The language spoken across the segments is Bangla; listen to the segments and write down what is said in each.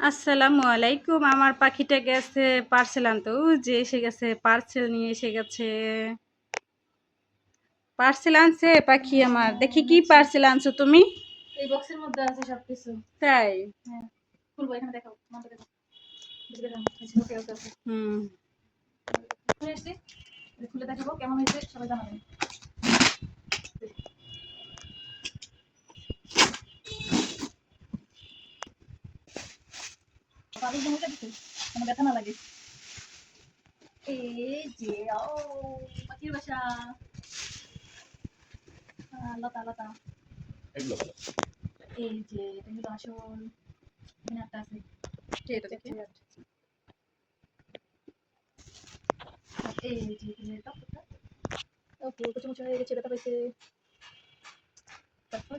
আসসালামু আলাইকুম। আমার পাখিটা গেছে পার্সেল আনতে। যে এসে গেছে, পার্সেল নিয়ে এসে গেছে। পার্সেল আনছে পাখি আমার। দেখি কি পার্সেল আনছো তুমি? এই বক্সের মধ্যে আছে সবকিছু। তাই? হ্যাঁ, খুলবো, এখানে দেখাও, মাথা দেখাও। ওকে ওকে ওকে। খুলে এসছি, খুলে দেখাবো কেমন হয়েছে, সবাই জানাবেন। পাগল জমে দিচ্ছে, কোনো ব্যথা না লাগে। এই যে পাখির বাসা, লতা লতা। এই যে এটা হলো আসল, এখানে একটা আছে। এটা দেখি। এই যে ওকে, কুচুমুচু হয়ে গেছে, ব্যথা পাইছে। তারপর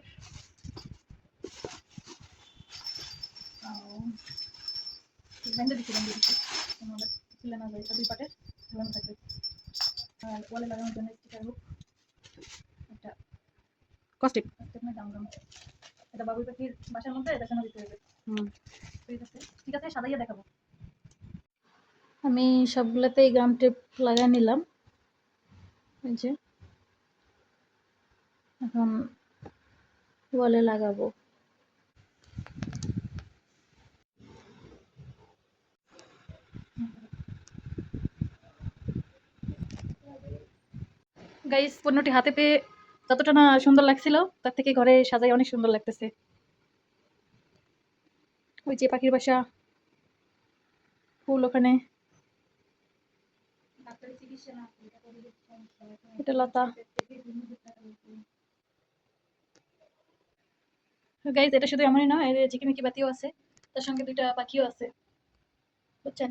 ব্যান্ডে দিচ্ছি খুলে না যায়, এটা দুই পাটের ঝুলানো থাকবে। আর ওয়ালে লাগানোর জন্য স্টিকার হুক, একটা কস্টিক। দাম দাম। এটা বাবুই পাখির বাসার মধ্যে দেখানো দিতে হবে। ঠিক আছে, ঠিক আছে, সাজাইয়া দেখাবো। আমি সবগুলোতেই গাম টেপ লাগিয়ে নিলাম। এই যে এখন ওয়ালে লাগাবো। গাইস, পণ্যটি হাতে পেয়ে যতটা না সুন্দর লাগছিল, তার থেকে ঘরে সাজাই অনেক সুন্দর লাগতেছে। ওই যে পাখির বাসা, ফুল ওখানে, এটা লতা। গাইস, এটা শুধু এমনই না, এর ঝিকিমিকি বাতিও আছে, তার সঙ্গে দুইটা পাখিও আছে, বুঝছেন।